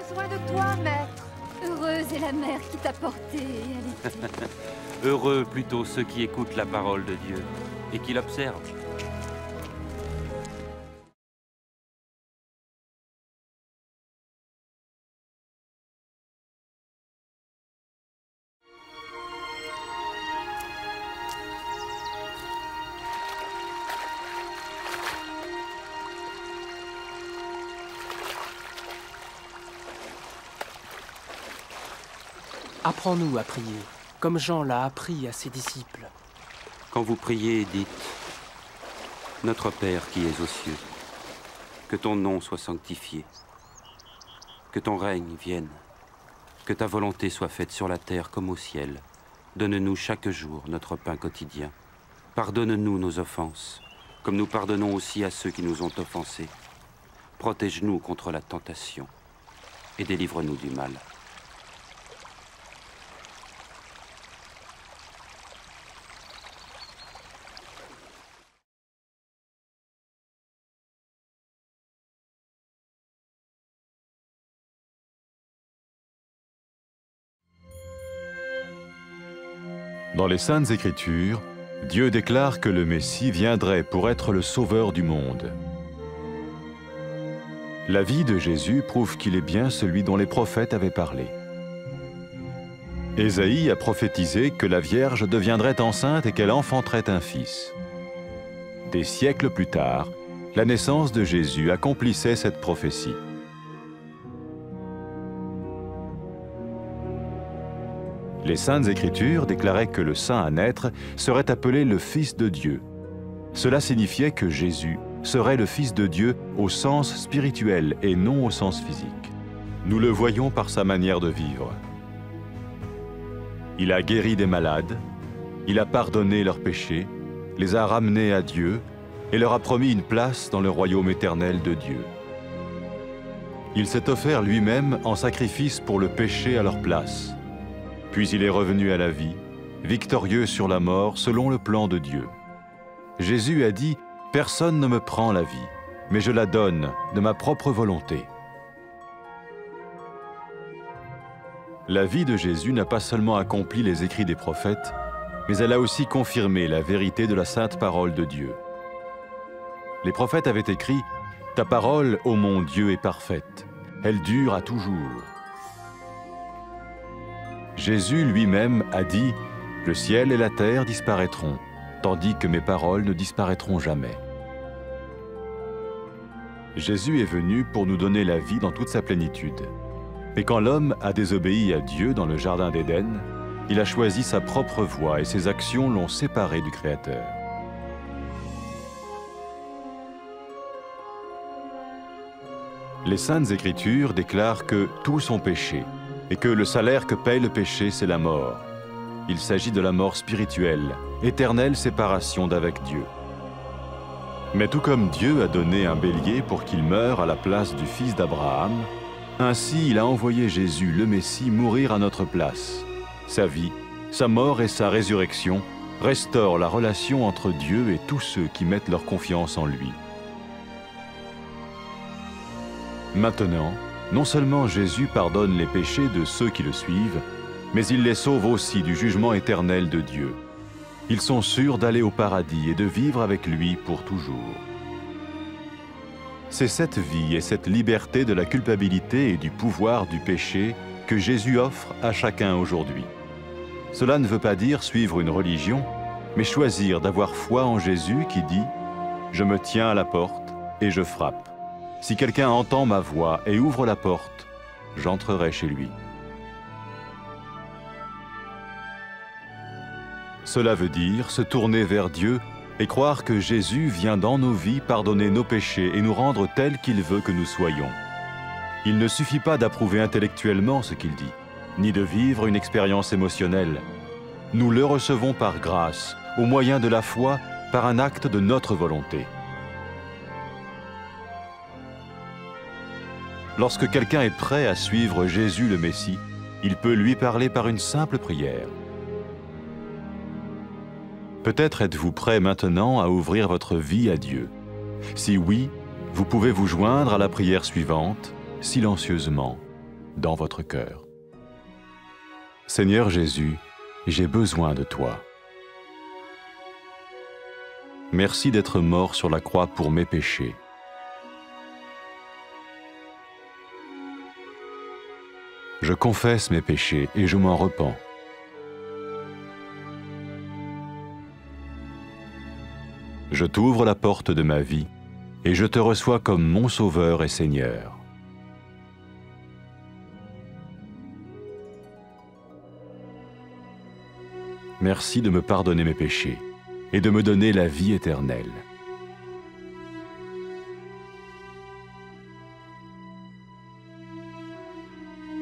besoin de toi, maître. Heureuse est la mère qui t'a porté et allaitée. Heureux plutôt ceux qui écoutent la parole de Dieu et qui l'observent. Apprends-nous à prier, comme Jean l'a appris à ses disciples. Quand vous priez, dites « Notre Père qui es aux cieux, que ton nom soit sanctifié, que ton règne vienne, que ta volonté soit faite sur la terre comme au ciel. Donne-nous chaque jour notre pain quotidien. Pardonne-nous nos offenses, comme nous pardonnons aussi à ceux qui nous ont offensés. Protège-nous contre la tentation et délivre-nous du mal. » Dans les Saintes Écritures, Dieu déclare que le Messie viendrait pour être le sauveur du monde. La vie de Jésus prouve qu'il est bien celui dont les prophètes avaient parlé. Ésaïe a prophétisé que la Vierge deviendrait enceinte et qu'elle enfanterait un fils. Des siècles plus tard, la naissance de Jésus accomplissait cette prophétie. Les Saintes Écritures déclaraient que le saint à naître serait appelé le Fils de Dieu. Cela signifiait que Jésus serait le Fils de Dieu au sens spirituel et non au sens physique. Nous le voyons par sa manière de vivre. Il a guéri des malades, il a pardonné leurs péchés, les a ramenés à Dieu et leur a promis une place dans le royaume éternel de Dieu. Il s'est offert lui-même en sacrifice pour le péché à leur place. Puis il est revenu à la vie, victorieux sur la mort selon le plan de Dieu. Jésus a dit « Personne ne me prend la vie, mais je la donne de ma propre volonté. » La vie de Jésus n'a pas seulement accompli les écrits des prophètes, mais elle a aussi confirmé la vérité de la sainte parole de Dieu. Les prophètes avaient écrit « Ta parole, ô mon Dieu, est parfaite, elle dure à toujours. » Jésus lui-même a dit « Le ciel et la terre disparaîtront, tandis que mes paroles ne disparaîtront jamais. » Jésus est venu pour nous donner la vie dans toute sa plénitude. Et quand l'homme a désobéi à Dieu dans le jardin d'Éden, il a choisi sa propre voie et ses actions l'ont séparé du Créateur. Les Saintes Écritures déclarent que tous ont péché et que le salaire que paye le péché, c'est la mort. Il s'agit de la mort spirituelle, éternelle séparation d'avec Dieu. Mais tout comme Dieu a donné un bélier pour qu'il meure à la place du fils d'Abraham, ainsi il a envoyé Jésus, le Messie, mourir à notre place. Sa vie, sa mort et sa résurrection restaurent la relation entre Dieu et tous ceux qui mettent leur confiance en lui. Maintenant, non seulement Jésus pardonne les péchés de ceux qui le suivent, mais il les sauve aussi du jugement éternel de Dieu. Ils sont sûrs d'aller au paradis et de vivre avec lui pour toujours. C'est cette vie et cette liberté de la culpabilité et du pouvoir du péché que Jésus offre à chacun aujourd'hui. Cela ne veut pas dire suivre une religion, mais choisir d'avoir foi en Jésus qui dit « Je me tiens à la porte et je frappe. Si quelqu'un entend ma voix et ouvre la porte, j'entrerai chez lui. » Cela veut dire se tourner vers Dieu et croire que Jésus vient dans nos vies pardonner nos péchés et nous rendre tels qu'il veut que nous soyons. Il ne suffit pas d'approuver intellectuellement ce qu'il dit, ni de vivre une expérience émotionnelle. Nous le recevons par grâce, au moyen de la foi, par un acte de notre volonté. Lorsque quelqu'un est prêt à suivre Jésus le Messie, il peut lui parler par une simple prière. Peut-être êtes-vous prêt maintenant à ouvrir votre vie à Dieu. Si oui, vous pouvez vous joindre à la prière suivante, silencieusement. dans votre cœur. Seigneur Jésus, j'ai besoin de toi. Merci d'être mort sur la croix pour mes péchés. Je confesse mes péchés et je m'en repens. Je t'ouvre la porte de ma vie et je te reçois comme mon Sauveur et Seigneur. Merci de me pardonner mes péchés et de me donner la vie éternelle.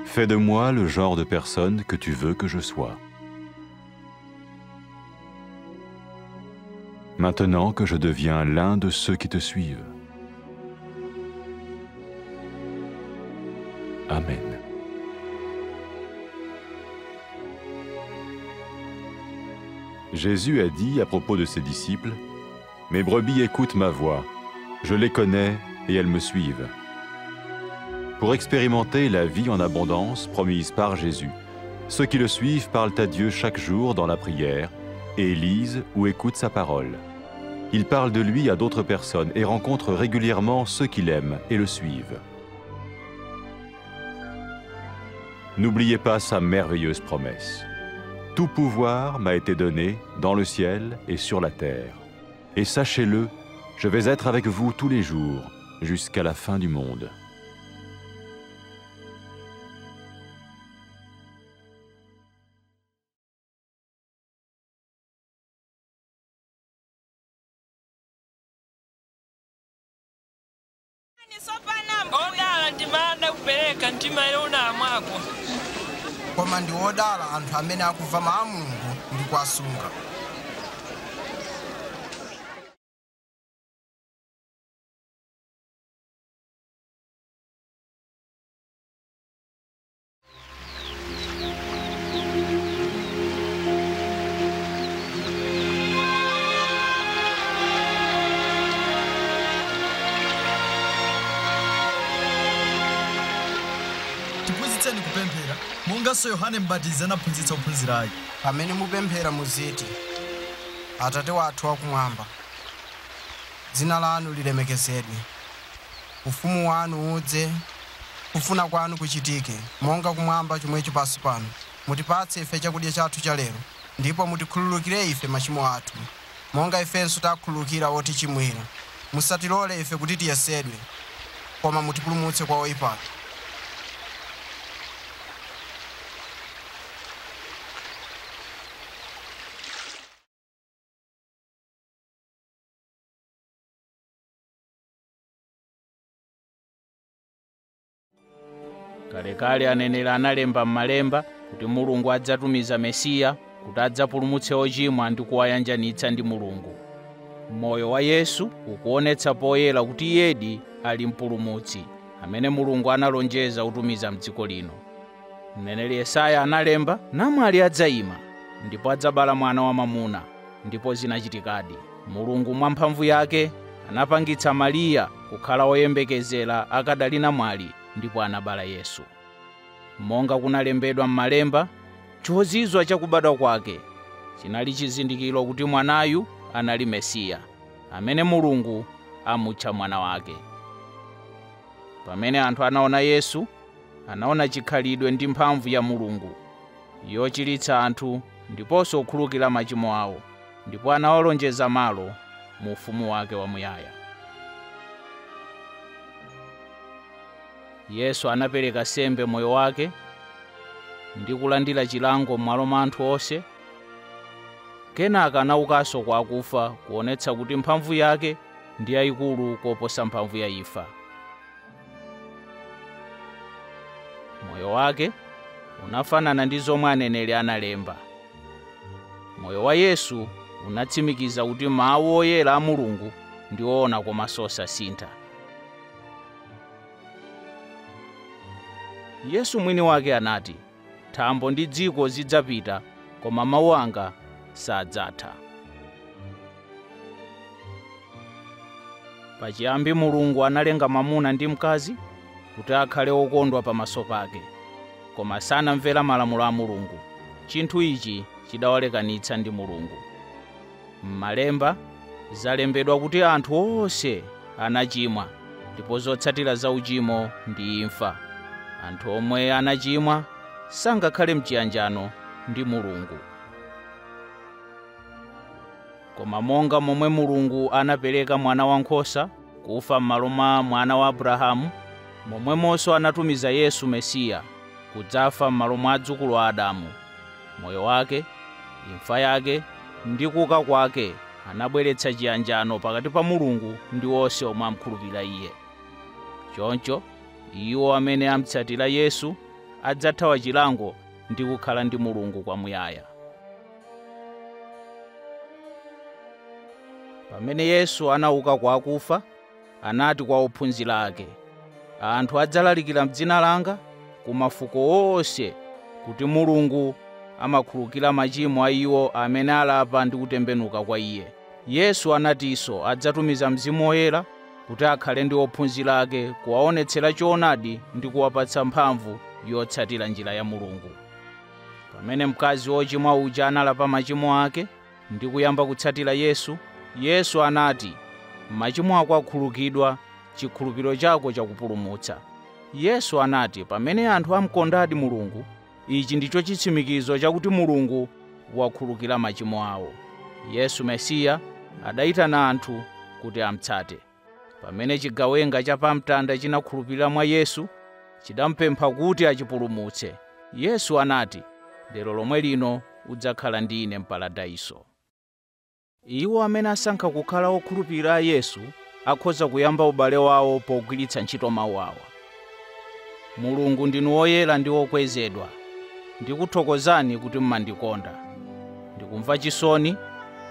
Fais de moi le genre de personne que tu veux que je sois. Maintenant que je deviens l'un de ceux qui te suivent. Amen. Jésus a dit à propos de ses disciples, « Mes brebis écoutent ma voix, je les connais et elles me suivent. » Pour expérimenter la vie en abondance promise par Jésus, ceux qui le suivent parlent à Dieu chaque jour dans la prière et lisent ou écoutent sa parole. Ils parlent de lui à d'autres personnes et rencontrent régulièrement ceux qui l'aiment et le suivent. N'oubliez pas sa merveilleuse promesse. Tout pouvoir m'a été donné dans le ciel et sur la terre. Et sachez-le, je vais être avec vous tous les jours, jusqu'à la fin du monde. Koma ndi odala anthu amene akumva mawu a Mulungu ndi kuwasunga. Tiphunzitseni kupemphera monganso Yohane M'batizi anaphunzitsa ophunzira ake. Pamene mupemphera muziti, Atate wathu wakumwamba, dzina lanu lilemekezedwe, ufumu wanu udze, kufuna kwanu kuchitike, monga kumwamba chomwecho pansi pano. Mutipatse ife chakudya chathu cha lero, ndipo mutikhululukire ife machimo athu, monga ifenso takhululukira otichimwira. Musatilole ife kuti tiyesedwe, koma mutipulumutse kwa oyipayo. Kalekale aneneri analemba m'malemba kuti Mulungu adzatumiza Mesiya kuti adzapulumutse ochimwa ndi kuwayanjanitsa ndi Mulungu. Moyo wa Yesu ukuonetsa poyera kuti iyedi ali mpulumutsi amene Mulungu analonjeza kutumiza m'dziko lino. Mneneri Yesaya analemba, namwali adzayima ndipo adzabala mwana wamwamuna, ndipo zinachitikadi. Mulungu mwa mphamvu yake anapangitsa Mariya kukhala woyembekezera akadali namwali, ndipo anabala Yesu. Monga kunalembedwa m'malemba, chozizwa chakubadwa kwake chinali chizindikiro kuti mwanayu anali Mesiya, amene Mulungu amutcha mwana wake. Pamene anthu anaona Yesu, anaona chikhalidwe ndi mphamvu ya Mulungu yochiritsa anthu ndiponso kukhululukira machimo awo, ndipo anawalonjeza malo mu ufumu wake wamuyaya. Yesu anapereka sembe moyo wake ndi kulandira chilango m'malo mwa anthu onse. Kenaka anaukanso kwa akufa kuonetsa kuti mphamvu yake ndi yayikulu koposa mphamvu ya imfa. Moyo wake unafanana ndi zomwe aneneri analemba. Moyo wa Yesu unatsimikiza kuti mawu oyera a Mulungu ndi oona komanso osasintha. Yesu mwini wake anati, thambo ndi dziko zidzapita, koma mawu anga sadzatha. Pachiyambi Mulungu analenga mwamuna ndi mkazi kuti akhale okondwa pamaso pake. koma sanamvera malamulo a Mulungu. Chinthu ichi chidawalekanitsa ndi Mulungu. M'Malemba zalembedwa kuti anthu onse anachimwa, ndipo zotsatira za uchimo ndi imfa. Anthu omwe anachimwa sangakhale m'chiyanjano ndi Mulungu. Koma monga momwe Mulungu anapereka mwana wankhosa kufa m'malo mwa mwana wa Abrahamu, momwemonso anatumiza Yesu Mesiya kudzafa m'malo mwa adzukulu a Adamu. Moyo wake, imfa yake ndi kuuka kwake anabweretsa chiyanjano pakati pa Mulungu ndi onse omwe amkhulupirira Iye. Choncho iwo amene amutsatira Yesu adzathawa chilango ndi kukhala ndi Mulungu kwamuyaya. Pamene Yesu anauka kwa akufa, anati kwa ophunzira ake, anthu adzalalikira m'dzina langa ku mafuko onse kuti Mulungu amakhululukira machimo a iwo amene alapa ndi kutembenuka kwa Iye. Yesu anatinso adzatumiza Mzimu Woyera kuti akhale ndi ophunzira ake, kuwaonetsera choonadi ndi kuwapatsa mphamvu yotsatira njira ya Mulungu. Pamene mkazi wochimwa uja analapa machimo ake ndi kuyamba kutsatira Yesu, Yesu anati, machimo ako akhululukidwa, chikhulupiriro chako chakupulumutsa. Yesu anati, pamene anthu amukondadi Mulungu, ichi ndicho chitsimikizo chakuti Mulungu wakhululukira machimo awo. Yesu Mesiya adayitana anthu kuti amutsate. Pamene chigawenga cha pamtanda chinakhulupirira mwa Yesu, chidamupempha kuti achipulumutse. Yesu anati, lero lomwe lino udzakhala ndi Ine m'paradaiso. Iwo amene asankha kukhala okhulupirira Yesu akhoza kuyamba ubale wawo pogwiritsa ntchito mawu awa. Mulungu ndinu woyera ndi wokwezedwa. Ndikuthokozani kuti mmandikonda. Ndikumva chisoni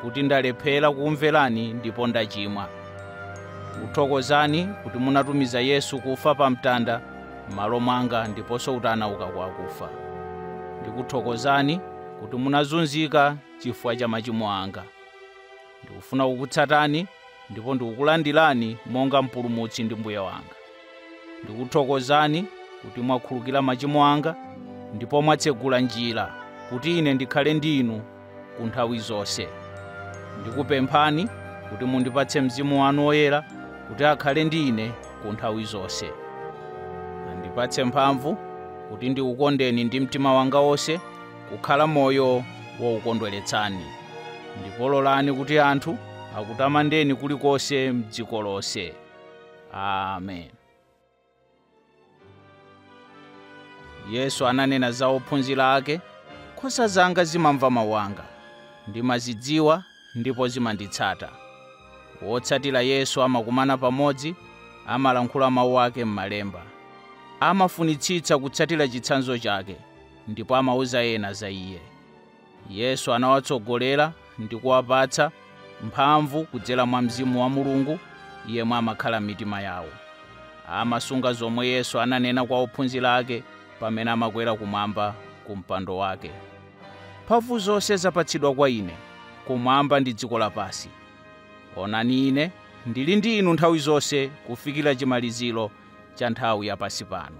kuti ndalephera kukumverani ndipo ndachimwa. Ndikuthokozani kuti munatumiza Yesu kufa pa mtanda m'malo mwanga ndiponso kuti anauka kwa akufa. Ndikuthokozani kuti munazunzika chifukwa cha machimo anga. Ndikufuna kukutsatani ndipo ndikukulandirani monga mpulumutsi ndi mbuye wanga. Ndikuthokozani kuti mwakhululukira machimo anga ndipo mwatsegula njira kuti ine ndikhale ndi inu ku nthawi zonse. Ndikupemphani kuti mundipatse Mzimu wanu Woyera kuti akhale ndi ine ku nthawi zonse. Andipatse mphamvu kuti ndikukondeni ndi mtima wanga wonse, kukhala moyo wokukondweretsani. Ndipo lolani kuti anthu akutamandeni kulikonse m'dziko lonse. Amen. Yesu ananena za ophunzira ake, nkhosa zanga zimamva mawu anga, ndimazidziwa ndipo zimanditsata. Wotsatira Yesu amakumana pamodzi, amalankhula mawu ake m'Malemba. Amafunitsitsa kutsatira chitsanzo chake, ndipo amauza ena za Iye. Yesu anawatsogolera ndi kuwapatsa mphamvu kudzera mwa Mzimu wa Mulungu, yemwe amakhala m'mitima yawo. Amasunga zomwe Yesu ananena kwa ophunzira ake pamene amakwera kumwamba ku mpando wake. Mphamvu zonse zapatsidwa kwa ine, kumwamba ndi dziko lapansi. Onani ine ndili ndi inu nthawi zonse kufikira chimaliziro cha nthawi yapansi pano.